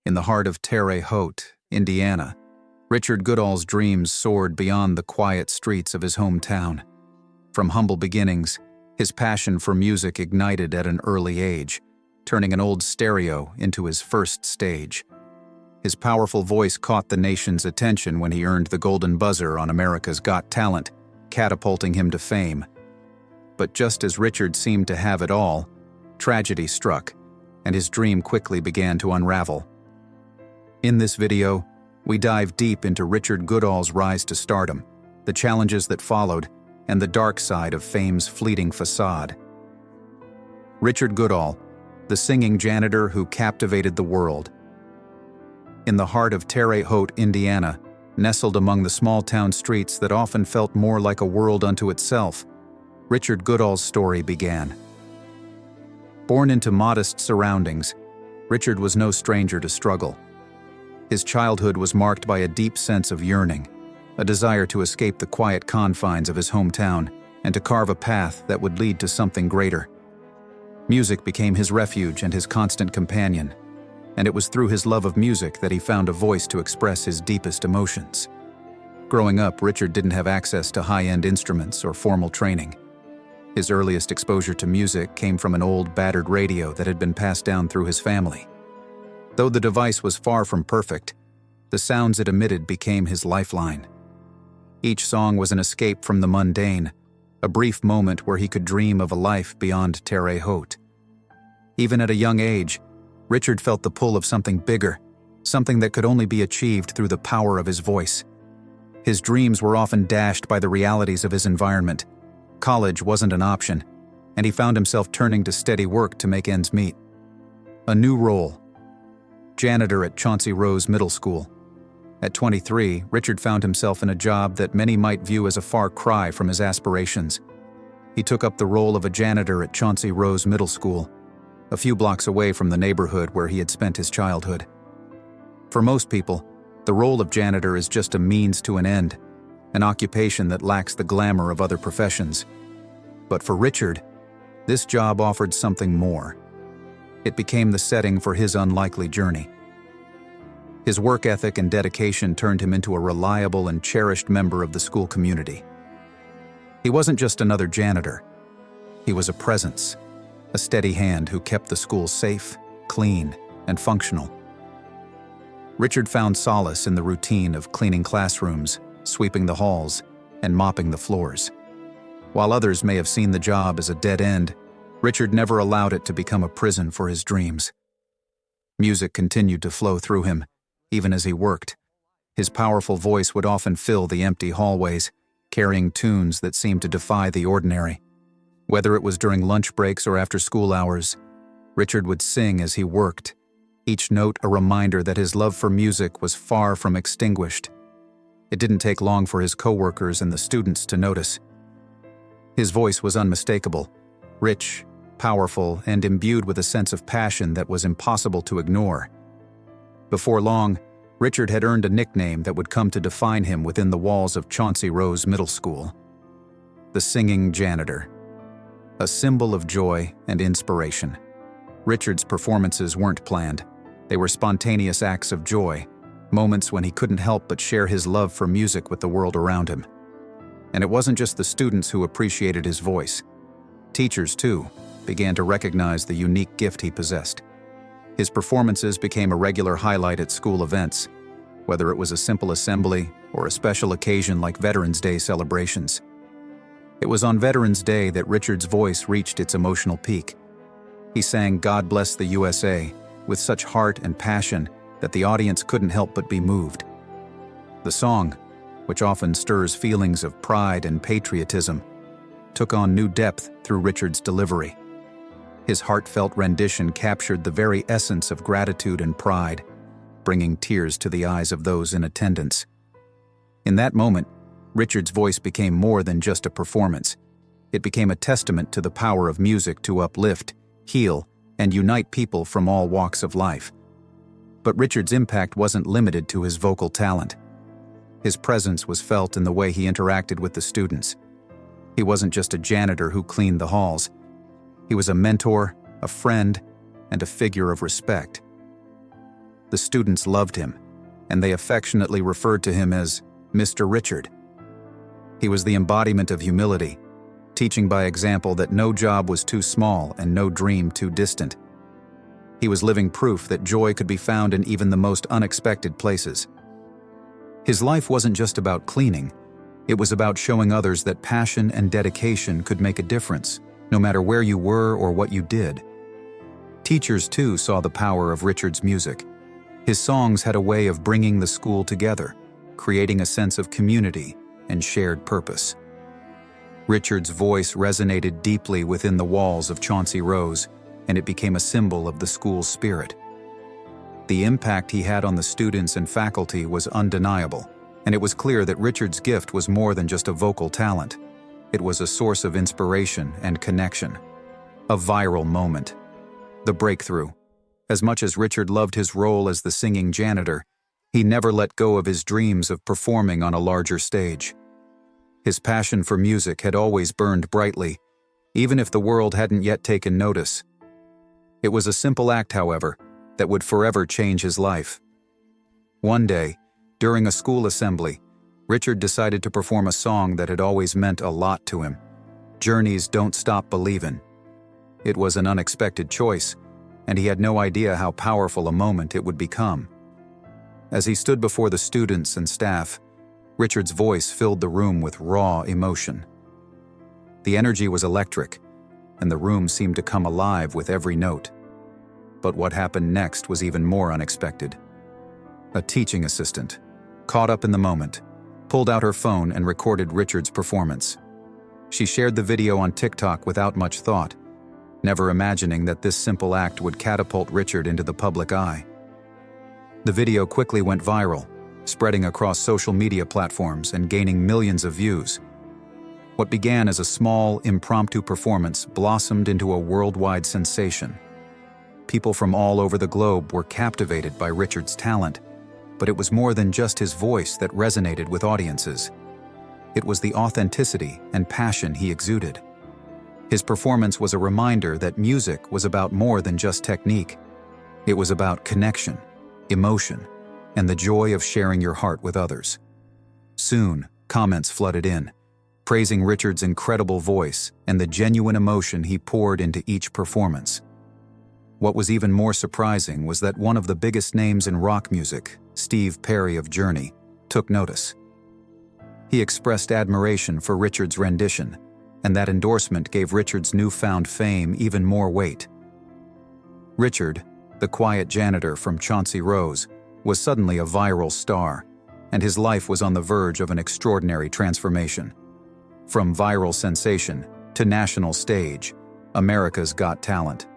In the heart of Terre Haute, Indiana, Richard Goodall's dreams soared beyond the quiet streets of his hometown. From humble beginnings, his passion for music ignited at an early age, turning an old stereo into his first stage. His powerful voice caught the nation's attention when he earned the Golden Buzzer on America's Got Talent, catapulting him to fame. But just as Richard seemed to have it all, tragedy struck, and his dream quickly began to unravel. In this video, we dive deep into Richard Goodall's rise to stardom, the challenges that followed, and the dark side of fame's fleeting facade. Richard Goodall, the singing janitor who captivated the world. In the heart of Terre Haute, Indiana, nestled among the small-town streets that often felt more like a world unto itself, Richard Goodall's story began. Born into modest surroundings, Richard was no stranger to struggle. His childhood was marked by a deep sense of yearning, a desire to escape the quiet confines of his hometown and to carve a path that would lead to something greater. Music became his refuge and his constant companion, and it was through his love of music that he found a voice to express his deepest emotions. Growing up, Richard didn't have access to high-end instruments or formal training. His earliest exposure to music came from an old, battered radio that had been passed down through his family. Though the device was far from perfect, the sounds it emitted became his lifeline. Each song was an escape from the mundane, a brief moment where he could dream of a life beyond Terre Haute. Even at a young age, Richard felt the pull of something bigger, something that could only be achieved through the power of his voice. His dreams were often dashed by the realities of his environment. College wasn't an option, and he found himself turning to steady work to make ends meet. A new role: janitor at Chauncey Rose Middle School. At 23, Richard found himself in a job that many might view as a far cry from his aspirations. He took up the role of a janitor at Chauncey Rose Middle School, a few blocks away from the neighborhood where he had spent his childhood. For most people, the role of janitor is just a means to an end, an occupation that lacks the glamour of other professions. But for Richard, this job offered something more. It became the setting for his unlikely journey. His work ethic and dedication turned him into a reliable and cherished member of the school community. He wasn't just another janitor. He was a presence, a steady hand who kept the school safe, clean, and functional. Richard found solace in the routine of cleaning classrooms, sweeping the halls, and mopping the floors. While others may have seen the job as a dead end, Richard never allowed it to become a prison for his dreams. Music continued to flow through him, even as he worked. His powerful voice would often fill the empty hallways, carrying tunes that seemed to defy the ordinary. Whether it was during lunch breaks or after school hours, Richard would sing as he worked, each note a reminder that his love for music was far from extinguished. It didn't take long for his coworkers and the students to notice. His voice was unmistakable, rich, powerful, and imbued with a sense of passion that was impossible to ignore. Before long, Richard had earned a nickname that would come to define him within the walls of Chauncey Rose Middle School: the singing janitor. A symbol of joy and inspiration. Richard's performances weren't planned. They were spontaneous acts of joy, moments when he couldn't help but share his love for music with the world around him. And it wasn't just the students who appreciated his voice. Teachers, too, began to recognize the unique gift he possessed. His performances became a regular highlight at school events, whether it was a simple assembly or a special occasion like Veterans Day celebrations. It was on Veterans Day that Richard's voice reached its emotional peak. He sang "God Bless the USA" with such heart and passion that the audience couldn't help but be moved. The song, which often stirs feelings of pride and patriotism, took on new depth through Richard's delivery. His heartfelt rendition captured the very essence of gratitude and pride, bringing tears to the eyes of those in attendance. In that moment, Richard's voice became more than just a performance. It became a testament to the power of music to uplift, heal, and unite people from all walks of life. But Richard's impact wasn't limited to his vocal talent. His presence was felt in the way he interacted with the students. He wasn't just a janitor who cleaned the halls. He was a mentor, a friend, and a figure of respect. The students loved him, and they affectionately referred to him as Mr. Richard. He was the embodiment of humility, teaching by example that no job was too small and no dream too distant. He was living proof that joy could be found in even the most unexpected places. His life wasn't just about cleaning, it was about showing others that passion and dedication could make a difference, no matter where you were or what you did. Teachers, too, saw the power of Richard's music. His songs had a way of bringing the school together, creating a sense of community and shared purpose. Richard's voice resonated deeply within the walls of Chauncey Rose, and it became a symbol of the school's spirit. The impact he had on the students and faculty was undeniable, and it was clear that Richard's gift was more than just a vocal talent. It was a source of inspiration and connection. A viral moment. The breakthrough. As much as Richard loved his role as the singing janitor, he never let go of his dreams of performing on a larger stage. His passion for music had always burned brightly, even if the world hadn't yet taken notice. It was a simple act, however, that would forever change his life. One day, during a school assembly, Richard decided to perform a song that had always meant a lot to him, Journey's Don't Stop Believin'. It was an unexpected choice, and he had no idea how powerful a moment it would become. As he stood before the students and staff, Richard's voice filled the room with raw emotion. The energy was electric, and the room seemed to come alive with every note. But what happened next was even more unexpected. A teaching assistant, caught up in the moment, pulled out her phone and recorded Richard's performance. She shared the video on TikTok without much thought, never imagining that this simple act would catapult Richard into the public eye. The video quickly went viral, spreading across social media platforms and gaining millions of views. What began as a small, impromptu performance blossomed into a worldwide sensation. People from all over the globe were captivated by Richard's talent, but it was more than just his voice that resonated with audiences. It was the authenticity and passion he exuded. His performance was a reminder that music was about more than just technique. It was about connection, emotion, and the joy of sharing your heart with others. Soon, comments flooded in, praising Richard's incredible voice and the genuine emotion he poured into each performance. What was even more surprising was that one of the biggest names in rock music, Steve Perry of Journey, took notice. He expressed admiration for Richard's rendition, and that endorsement gave Richard's newfound fame even more weight. Richard, the quiet janitor from Chauncey Rose, was suddenly a viral star, and his life was on the verge of an extraordinary transformation. From viral sensation to national stage, America's Got Talent.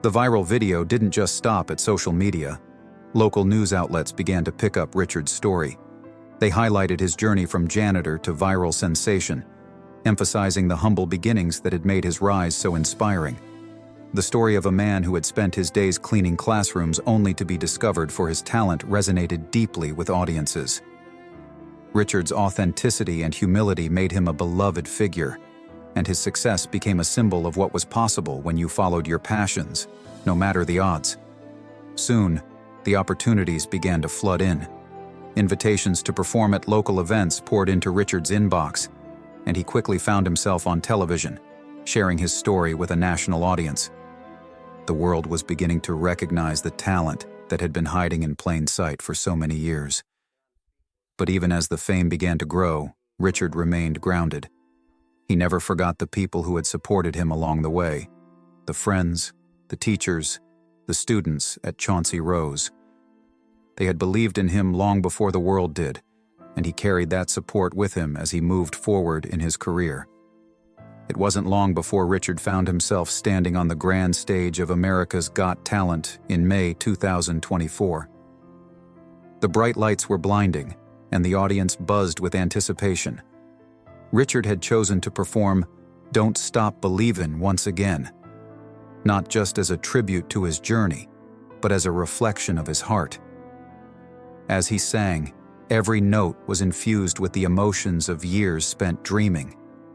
The viral video didn't just stop at social media. Local news outlets began to pick up Richard's story. They highlighted his journey from janitor to viral sensation, emphasizing the humble beginnings that had made his rise so inspiring. The story of a man who had spent his days cleaning classrooms only to be discovered for his talent resonated deeply with audiences. Richard's authenticity and humility made him a beloved figure, and his success became a symbol of what was possible when you followed your passions, no matter the odds. Soon, the opportunities began to flood in. Invitations to perform at local events poured into Richard's inbox, and he quickly found himself on television, sharing his story with a national audience. The world was beginning to recognize the talent that had been hiding in plain sight for so many years. But even as the fame began to grow, Richard remained grounded. He never forgot the people who had supported him along the way, the friends, the teachers, the students at Chauncey Rose. They had believed in him long before the world did, and he carried that support with him as he moved forward in his career. It wasn't long before Richard found himself standing on the grand stage of America's Got Talent in May 2024. The bright lights were blinding, and the audience buzzed with anticipation. Richard had chosen to perform Don't Stop Believin' once again, not just as a tribute to his journey, but as a reflection of his heart. As he sang, every note was infused with the emotions of years spent dreaming,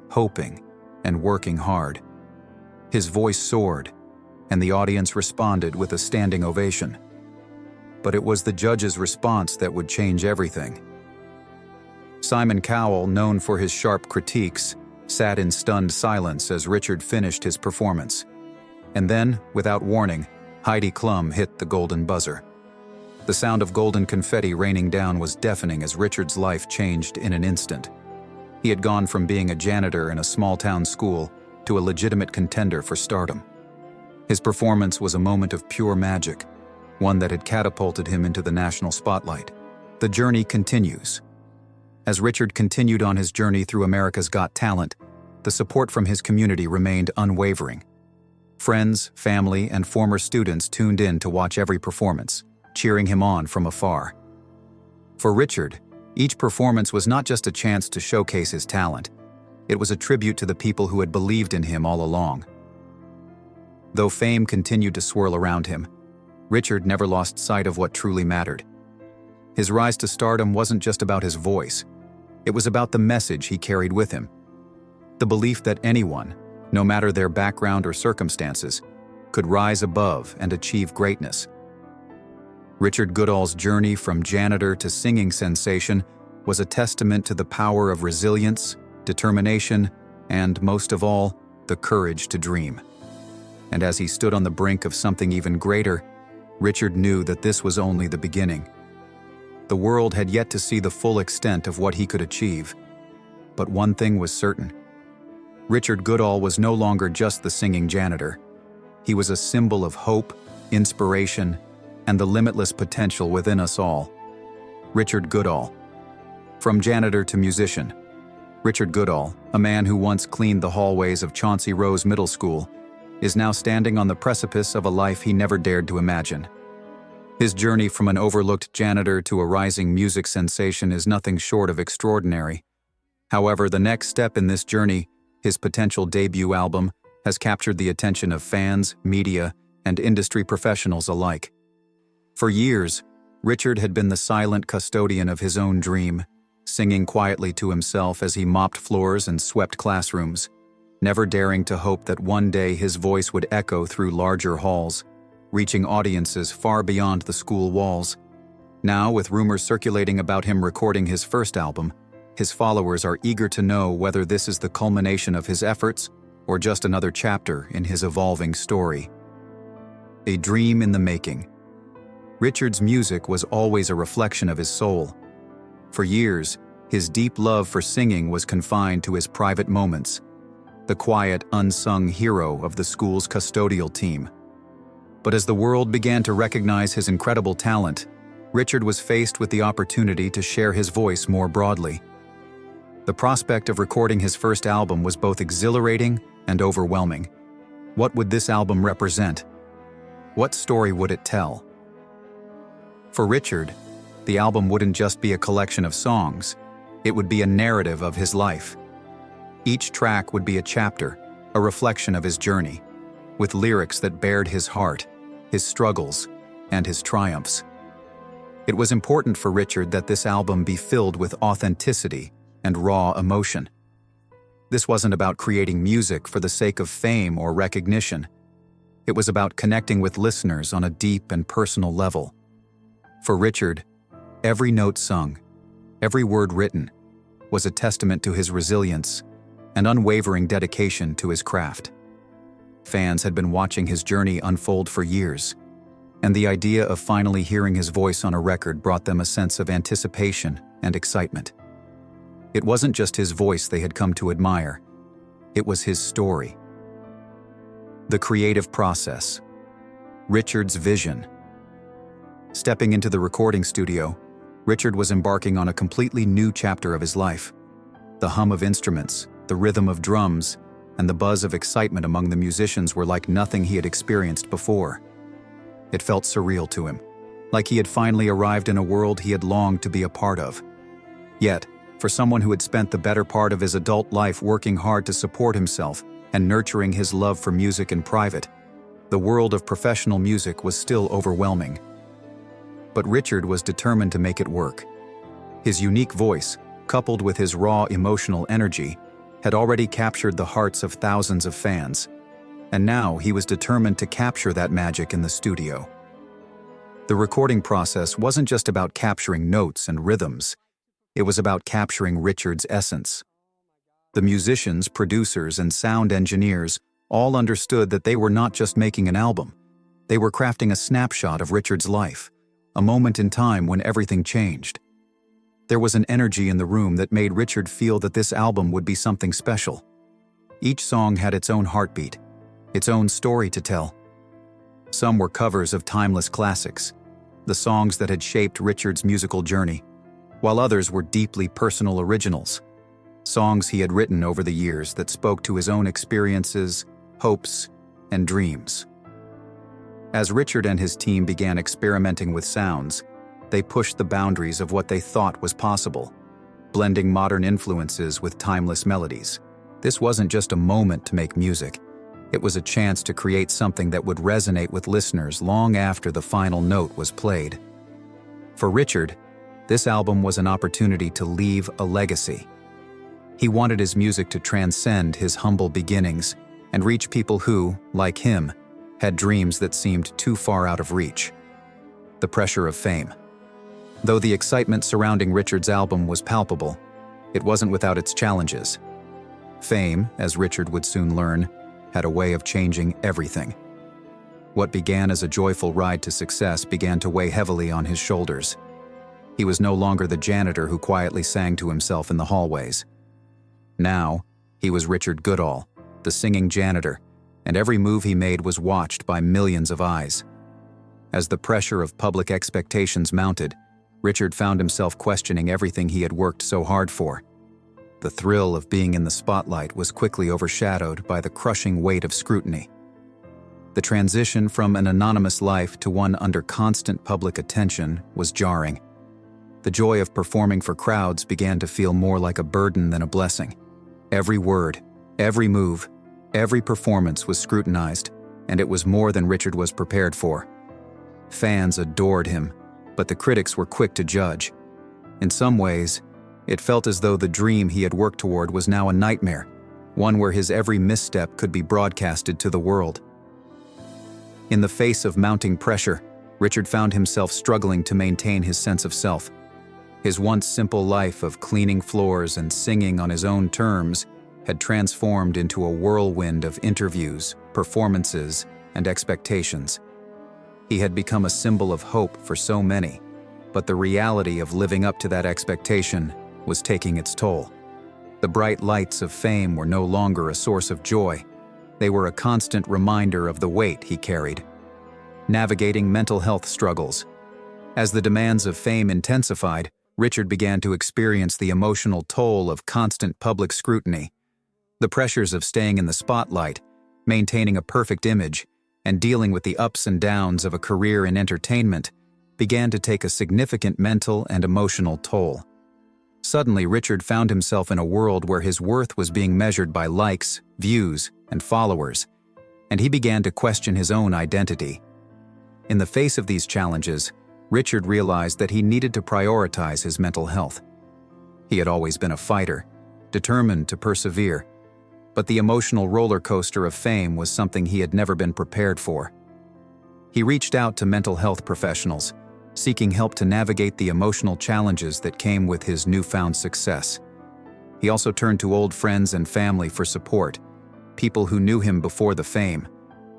hoping, and working hard. His voice soared, and the audience responded with a standing ovation. but it was the judge's response that would change everything. Simon Cowell, known for his sharp critiques, sat in stunned silence as Richard finished his performance. And then, without warning, Heidi Klum hit the golden buzzer. The sound of golden confetti raining down was deafening as Richard's life changed in an instant. He had gone from being a janitor in a small-town school to a legitimate contender for stardom. His performance was a moment of pure magic, one that had catapulted him into the national spotlight. The journey continues. As Richard continued on his journey through America's Got Talent, the support from his community remained unwavering. Friends, family, and former students tuned in to watch every performance, cheering him on from afar. For Richard, each performance was not just a chance to showcase his talent, it was a tribute to the people who had believed in him all along. Though fame continued to swirl around him, Richard never lost sight of what truly mattered. His rise to stardom wasn't just about his voice. It was about the message he carried with him. The belief that anyone, no matter their background or circumstances, could rise above and achieve greatness. Richard Goodall's journey from janitor to singing sensation was a testament to the power of resilience, determination, and, most of all, the courage to dream. And as he stood on the brink of something even greater, Richard knew that this was only the beginning. The world had yet to see the full extent of what he could achieve. But one thing was certain. Richard Goodall was no longer just the singing janitor. He was a symbol of hope, inspiration, and the limitless potential within us all. Richard Goodall. From janitor to musician, Richard Goodall, a man who once cleaned the hallways of Chauncey Rose Middle School, is now standing on the precipice of a life he never dared to imagine. His journey from an overlooked janitor to a rising music sensation is nothing short of extraordinary. However, the next step in this journey, his potential debut album, has captured the attention of fans, media, and industry professionals alike. For years, Richard had been the silent custodian of his own dream, singing quietly to himself as he mopped floors and swept classrooms, never daring to hope that one day his voice would echo through larger halls, reaching audiences far beyond the school walls. Now, with rumors circulating about him recording his first album, his followers are eager to know whether this is the culmination of his efforts or just another chapter in his evolving story. A dream in the making. Richard's music was always a reflection of his soul. For years, his deep love for singing was confined to his private moments, the quiet, unsung hero of the school's custodial team. But as the world began to recognize his incredible talent, Richard was faced with the opportunity to share his voice more broadly. The prospect of recording his first album was both exhilarating and overwhelming. What would this album represent? What story would it tell? For Richard, the album wouldn't just be a collection of songs, it would be a narrative of his life. Each track would be a chapter, a reflection of his journey, with lyrics that bared his heart, his struggles, and his triumphs. It was important for Richard that this album be filled with authenticity and raw emotion. This wasn't about creating music for the sake of fame or recognition. It was about connecting with listeners on a deep and personal level. For Richard, every note sung, every word written, was a testament to his resilience and unwavering dedication to his craft. Fans had been watching his journey unfold for years, and the idea of finally hearing his voice on a record brought them a sense of anticipation and excitement. It wasn't just his voice they had come to admire, it was his story. The creative process. Richard's vision. Stepping into the recording studio, Richard was embarking on a completely new chapter of his life. The hum of instruments, the rhythm of drums, and the buzz of excitement among the musicians were like nothing he had experienced before. It felt surreal to him, like he had finally arrived in a world he had longed to be a part of. Yet, for someone who had spent the better part of his adult life working hard to support himself and nurturing his love for music in private, the world of professional music was still overwhelming. But Richard was determined to make it work. His unique voice, coupled with his raw emotional energy, had already captured the hearts of thousands of fans, and now he was determined to capture that magic in the studio. The recording process wasn't just about capturing notes and rhythms. It was about capturing Richard's essence. The musicians, producers, and sound engineers all understood that they were not just making an album. They were crafting a snapshot of Richard's life, a moment in time when everything changed. There was an energy in the room that made Richard feel that this album would be something special. Each song had its own heartbeat, its own story to tell. Some were covers of timeless classics, the songs that had shaped Richard's musical journey, while others were deeply personal originals, songs he had written over the years that spoke to his own experiences, hopes, and dreams. As Richard and his team began experimenting with sounds, they pushed the boundaries of what they thought was possible, blending modern influences with timeless melodies. This wasn't just a moment to make music. It was a chance to create something that would resonate with listeners long after the final note was played. For Richard, this album was an opportunity to leave a legacy. He wanted his music to transcend his humble beginnings and reach people who, like him, had dreams that seemed too far out of reach. The pressure of fame. Though the excitement surrounding Richard's album was palpable, it wasn't without its challenges. Fame, as Richard would soon learn, had a way of changing everything. What began as a joyful ride to success began to weigh heavily on his shoulders. He was no longer the janitor who quietly sang to himself in the hallways. Now, he was Richard Goodall, the singing janitor, and every move he made was watched by millions of eyes. As the pressure of public expectations mounted, Richard found himself questioning everything he had worked so hard for. The thrill of being in the spotlight was quickly overshadowed by the crushing weight of scrutiny. The transition from an anonymous life to one under constant public attention was jarring. The joy of performing for crowds began to feel more like a burden than a blessing. Every word, every move, every performance was scrutinized, and it was more than Richard was prepared for. Fans adored him, but the critics were quick to judge. In some ways, it felt as though the dream he had worked toward was now a nightmare, one where his every misstep could be broadcasted to the world. In the face of mounting pressure, Richard found himself struggling to maintain his sense of self. His once simple life of cleaning floors and singing on his own terms had transformed into a whirlwind of interviews, performances, and expectations. He had become a symbol of hope for so many, but the reality of living up to that expectation was taking its toll. The bright lights of fame were no longer a source of joy. They were a constant reminder of the weight he carried. Navigating mental health struggles. As the demands of fame intensified, Richard began to experience the emotional toll of constant public scrutiny. The pressures of staying in the spotlight, maintaining a perfect image, and dealing with the ups and downs of a career in entertainment began to take a significant mental and emotional toll. Suddenly, Richard found himself in a world where his worth was being measured by likes, views, and followers, and he began to question his own identity. In the face of these challenges, Richard realized that he needed to prioritize his mental health. He had always been a fighter, determined to persevere, but the emotional roller coaster of fame was something he had never been prepared for. He reached out to mental health professionals, seeking help to navigate the emotional challenges that came with his newfound success. He also turned to old friends and family for support, people who knew him before the fame,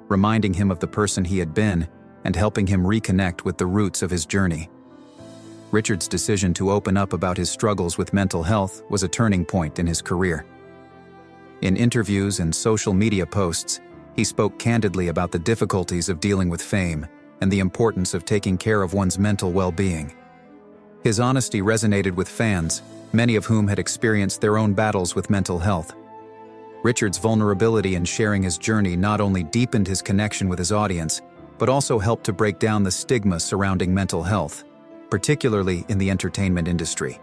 reminding him of the person he had been and helping him reconnect with the roots of his journey. Richard's decision to open up about his struggles with mental health was a turning point in his career. In interviews and social media posts, he spoke candidly about the difficulties of dealing with fame and the importance of taking care of one's mental well-being. His honesty resonated with fans, many of whom had experienced their own battles with mental health. Richard's vulnerability in sharing his journey not only deepened his connection with his audience, but also helped to break down the stigma surrounding mental health, particularly in the entertainment industry.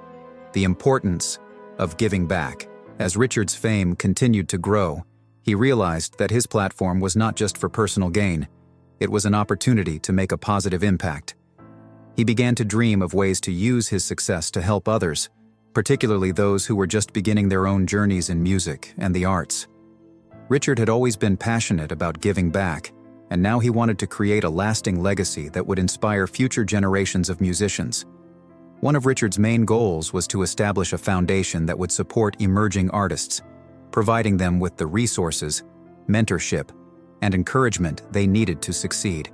The importance of giving back. As Richard's fame continued to grow, he realized that his platform was not just for personal gain. It was an opportunity to make a positive impact. He began to dream of ways to use his success to help others, particularly those who were just beginning their own journeys in music and the arts. Richard had always been passionate about giving back, and now he wanted to create a lasting legacy that would inspire future generations of musicians. One of Richard's main goals was to establish a foundation that would support emerging artists, providing them with the resources, mentorship, and encouragement they needed to succeed.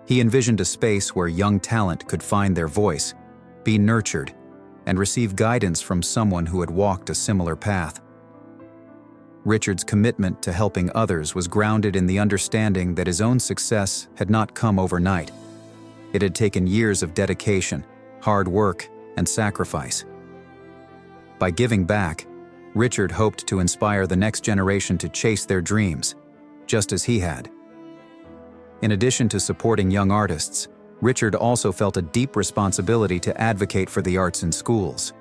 He envisioned a space where young talent could find their voice, be nurtured, and receive guidance from someone who had walked a similar path. Richard's commitment to helping others was grounded in the understanding that his own success had not come overnight. It had taken years of dedication, hard work, and sacrifice. By giving back, Richard hoped to inspire the next generation to chase their dreams, just as he had. In addition to supporting young artists, Richard also felt a deep responsibility to advocate for the arts in schools.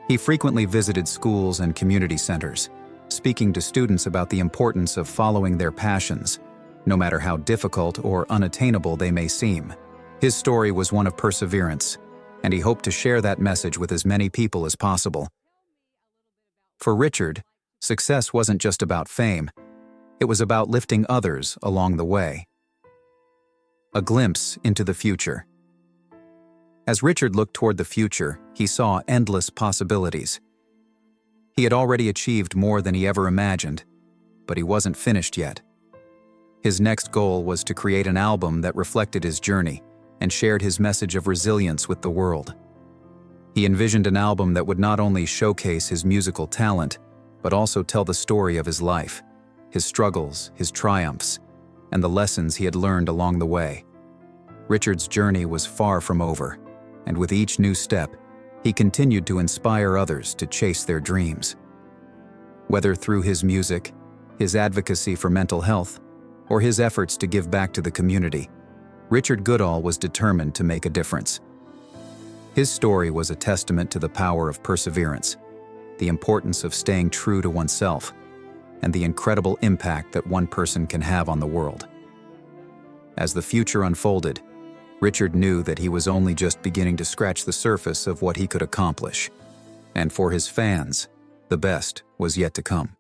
He frequently visited schools and community centers, speaking to students about the importance of following their passions, no matter how difficult or unattainable they may seem. His story was one of perseverance, and he hoped to share that message with as many people as possible. For Richard, success wasn't just about fame, it was about lifting others along the way. A glimpse into the future. As Richard looked toward the future, he saw endless possibilities. He had already achieved more than he ever imagined, but he wasn't finished yet. His next goal was to create an album that reflected his journey and shared his message of resilience with the world. He envisioned an album that would not only showcase his musical talent, but also tell the story of his life, his struggles, his triumphs, and the lessons he had learned along the way. Richard's journey was far from over, and with each new step, he continued to inspire others to chase their dreams. Whether through his music, his advocacy for mental health, or his efforts to give back to the community, Richard Goodall was determined to make a difference. His story was a testament to the power of perseverance, the importance of staying true to oneself, and the incredible impact that one person can have on the world. As the future unfolded, Richard knew that he was only just beginning to scratch the surface of what he could accomplish. And for his fans, the best was yet to come.